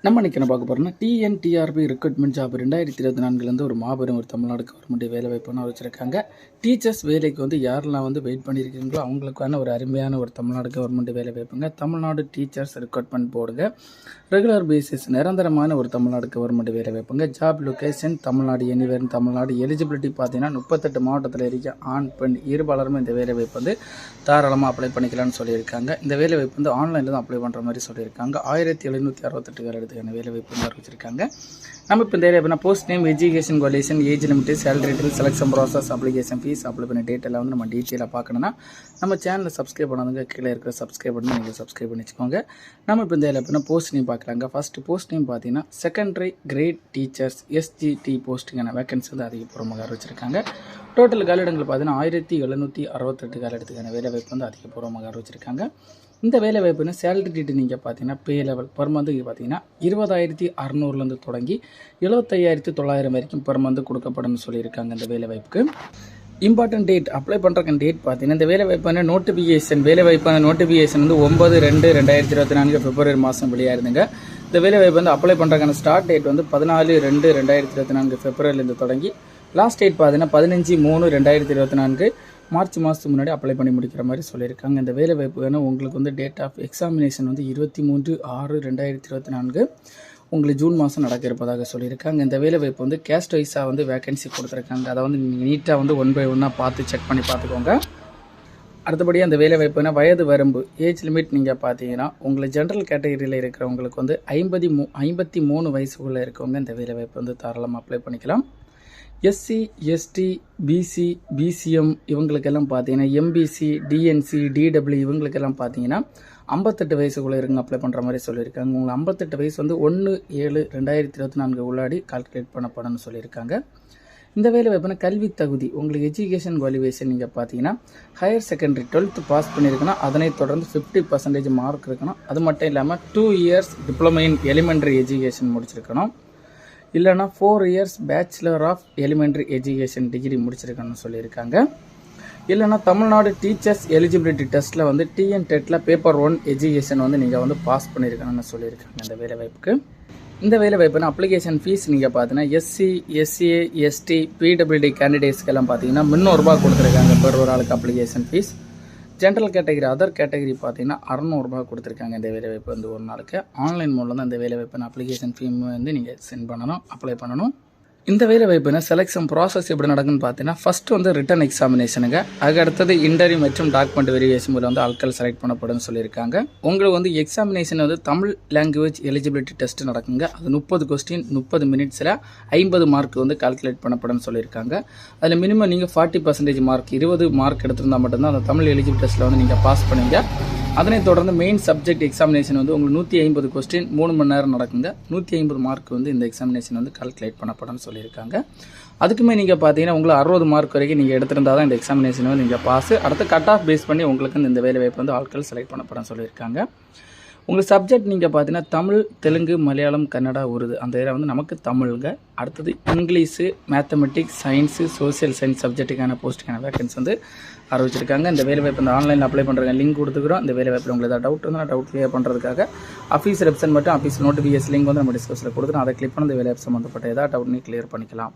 நம்ம இன்னைக்கு என்ன பார்க்க போகிறோம்னா டிஎன்டிஆர்பி ரெக்ரூட்மெண்ட் ஜாப் 2024 ஒரு மாபெரும் ஒரு தமிழ்நாடு கவர்மெண்ட் வேலை வாய்ப்புன்னு வச்சுருக்காங்க. டீச்சர்ஸ் வேலைக்கு யாரெல்லாம் வெயிட் பண்ணியிருக்கீங்களோ அவங்களுக்கான ஒரு அருமையான ஒரு தமிழ்நாடு கவர்மெண்ட் வேலை வாய்ப்புங்க. தமிழ்நாடு டீச்சர்ஸ் ரெக்ரூட்மெண்ட் போர்டுங்க. ரெகுலர் பேசிஸ் நிரந்தரமான ஒரு தமிழ்நாடு கவர்மெண்ட் வேலை வாய்ப்புங்க. Job location Tamil Nadu, anywhere Tamil Nadu. Eligibility பார்த்தீங்கன்னா 38 மாவட்டத்தில் இருக்க ஆண் பெண் இருபாலருமே இந்த வேலை வாய்ப்பு தாராளமாக அப்ளை பண்ணிக்கலாம்னு சொல்லியிருக்காங்க. இந்த வேலை வாய்ப்பு ஆன்லைனில் தான் அப்ளை பண்ணுற மாதிரி சொல்லியிருக்காங்க. 1768 வேலை வேலை வாய்ப்பு அறிவிச்சிருக்காங்க. நம்ம இப்போ இந்த area post name, education qualification, age limit, salary deal, selection process, application fees, apply பண்ண டேட் எல்லாம் நம்ம டீட்டெயிலாக பார்க்கணும்னா நம்ம சேனலில் சப்ஸ்கிரைப் பண்ணாதுங்க கீழே இருக்கிற சப்ஸ்கிரைப் பண்ணி நீங்கள் சப்ஸ்கிரைப் பண்ணி வச்சுக்கோங்க. நம்ம இப்போ இந்த ஏரியா போஸ்ட் நேம் பார்க்கலாங்க. ஃபஸ்ட்டு போஸ்ட் நேம் பார்த்தீங்கன்னா செகண்டரி கிரேட் டீச்சர்ஸ் எஸ்ஜிடி போஸ்டிங்கான வேகன்சி அதிகபூர்வமாக அறிவிச்சிருக்காங்க. டோட்டல் காலிடங்கள் பார்த்தீங்கன்னா 1768 காலிடத்துக்கான வேலை வாய்ப்பு அதிகபூர்வமாக அறிவிச்சிருக்காங்க. இந்த வேலை வாய்ப்புன்னு சேலரி டீட் நீங்கள் பார்த்தீங்கன்னா பே லெவல் பர் மந்த்துக்கு பார்த்தீங்கன்னா 20,600 தொடங்கி 75,900 வரைக்கும் பர் மந்த் கொடுக்கப்படும் சொல்லியிருக்காங்க. இந்த வேலை வாய்ப்புக்கு இம்பார்ட்டன்ட் டேட் அப்ளை பண்ணுறக்கு டேட் பார்த்தீங்கன்னா இந்த வேலை வாய்ப்பான நோட்டிஃபிகேஷன் 9/2/2024 பிப்ரவரி மாதம் வெளியாயிருந்துங்க. இந்த வேலை வாய்ப்பு அப்ளை பண்ணுறதுக்கான ஸ்டார்ட் டேட் 14/2/2024 பிப்ரவரியிலேருந்து தொடங்கி லாஸ்ட் டேட் பார்த்தீங்கன்னா 15/3/2024 மார்ச் மாதத்துக்கு முன்னாடி அப்ளை பண்ணி முடிக்கிற மாதிரி சொல்லியிருக்காங்க. இந்த வேலை வாய்ப்பு உங்களுக்கு டேட் ஆஃப் எக்ஸாமினேஷன் 23/6/2024 உங்களுக்கு ஜூன் மாதம் நடக்க இருப்பதாக சொல்லியிருக்காங்க. இந்த வேலை வாய்ப்பு கேஸ்ட் வைஸாக வேகன்சி கொடுத்துருக்காங்க. அதை நீங்கள் நீட்டாக 1 by 1 பார்த்து செக் பண்ணி பார்த்துக்கோங்க. அடுத்தபடியாக அந்த வேலை வாய்ப்புனா வயது வரம்பு ஏஜ் லிமிட் நீங்கள் பார்த்தீங்கன்னா உங்களுக்கு ஜென்ரல் கேட்டகரியில் இருக்கிறவங்களுக்கு 53 வயசுக்குள்ளே இருக்கவங்க இந்த வேலை வாய்ப்பு தாராளமாக அப்ளை பண்ணிக்கலாம். எஸ்சி, எஸ்டி, பிசி, பிசிஎம் இவங்களுக்கெல்லாம் பார்த்தீங்கன்னா எம்பிசி, டிஎன்சி, டிடபிள்யூ இவங்களுக்கெல்லாம் பார்த்தீங்கன்னா 58 வயசுக்குள்ளே இருங்க அப்ளை பண்ணுற மாதிரி சொல்லியிருக்காங்க. உங்களுக்கு 58 வயசு 1/7/2024 உள்ளாடி கால்குலேட் பண்ணப்படணும்னு சொல்லியிருக்காங்க. இந்த வேலை வாய்ப்புனா கல்வி தகுதி உங்களுக்கு எஜுகேஷன் குவாலிஃபிகேஷன் நீங்கள் பார்த்தீங்கன்னா ஹையர் செகண்டரி 12th பாஸ் பண்ணியிருக்கணும். அதனை தொடர்ந்து 50% மார்க் இருக்கணும். அது மட்டும் இல்லாமல் 2 years diploma in elementary education முடிச்சிருக்கணும். இல்லைனா 4 years bachelor of elementary education degree முடிச்சிருக்கணும்னு சொல்லியிருக்காங்க. இல்லைனா தமிழ்நாடு டீச்சர்ஸ் எலிஜிபிலிட்டி டெஸ்ட்டில் டிஎன் டெட்டில் பேப்பர் 1 எஜுகேஷன் நீங்கள் பாஸ் பண்ணியிருக்கணும்னு சொல்லியிருக்காங்க. இந்த வேலை வாய்ப்புக்கு இந்த வேலை வாய்ப்புனா அப்ளிகேஷன் ஃபீஸ் நீங்கள் பார்த்தீங்கன்னா எஸ்சி, எஸ்சிஏ, எஸ்டி, பிடபிள்யூடி கேண்டிடேட்ஸ்க்கெல்லாம் பார்த்தீங்கன்னா 300 ரூபாய் கொடுத்துருக்காங்க பெர் ஒரு ஆளுக்கு application fees. General category, other category பார்த்தீங்கன்னா 600 ரூபாய் கொடுத்துருக்காங்க. இந்த வேலை வாய்ப்பு ஒரு நாளுக்கு ஆன்லைன் மூலம் தான் இந்த வேலை வாய்ப்பு அப்ளிகேஷன் ஃபீம் நீங்கள் சென்ட் பண்ணணும், அப்ளை பண்ணணும். இந்த வேலை வாய்ப்புனா செலெக்ஷன் ப்ராசஸ் எப்படி நடக்குன்னு பார்த்தீங்கன்னா ஃபஸ்ட்டு ரிட்டன் எக்ஸாமினேஷனுங்க. அதுக்கு அடுத்தது இன்டர்வியூ மற்றும் டாக்குமெண்ட் வெரிஃபிகேஷன் மூலம் ஆட்கள் செலக்ட் பண்ணப்படும்னு சொல்லியிருக்காங்க. உங்களுக்கு examination Tamil language eligibility test நடக்குங்க. அது 30 கொஸ்டின் 30 மினிட்ஸில் 50 மார்க் கால்குலேட் பண்ணப்படும்னு சொல்லியிருக்காங்க. அதில் மினிமம் நீங்கள் 40% மார்க் 20 மார்க் எடுத்திருந்தால் மட்டும்தான் அந்த தமிழ் எலிஜிபிலிட்டி டெஸ்ட்டில் நீங்கள் பாஸ் பண்ணுவீங்க. அதனைத் தொடர்ந்து மெயின் சப்ஜெக்ட் எக்ஸாமினேஷன் உங்களுக்கு 150 கொஸ்டின் 3 மணி நேரம் நடக்குங்க. 150 மார்க் இந்த எக்ஸாமினேஷன் கால்குலேட் பண்ணப்படும் சொல்லியிருக்காங்க. அதுக்குமே நீங்கள் பார்த்தீங்கன்னா உங்களுக்கு 60 மார்க் வரைக்கும் நீங்கள் எடுத்திருந்தால் தான் இந்த எக்ஸாமினேஷன் நீங்கள் பாஸ். அடுத்து கட் ஆஃப் பேஸ் பண்ணி உங்களுக்கு இந்த வேலை வாய்ப்பு ஆட்கள் செலக்ட் பண்ணப்படும் சொல்லியிருக்காங்க. உங்களுக்கு சப்ஜெக்ட் நீங்கள் பார்த்தீங்கன்னா தமிழ், தெலுங்கு, மலையாளம், கன்னடா, உருது அந்த ஏரியா நமக்கு தமிழுங்க. அடுத்தது English, mathematics, science, social science சப்ஜெக்ட்டுக்கான போஸ்ட்டுக்கான வேகன்சி அறிவிச்சிருக்காங்க. இந்த வேலை வாய்ப்பு ஆன்லைனில் அப்ளை பண்ணுறதுக்கு லிங்க் கொடுத்துக்கிறோம். இந்த வேலை வாய்ப்பில் உங்களுக்கு ஏதாவது டவுட் இருந்தால் டவுட் கிளியர் பண்ணுறதுக்காக ஆஃபீஸ் வெப்சைட் மட்டும் ஆஃபீஸ் நோட்டிஃபிகேஷன் லிங்க் நம்ம டிஸ்கஸில் கொடுத்துரும். அதை கிளிக் பண்ணி இந்த வேலை வாய்ப்பு சம்மந்தப்பட்ட ஏதாவது டவுட் கிளியர் பண்ணிக்கலாம்.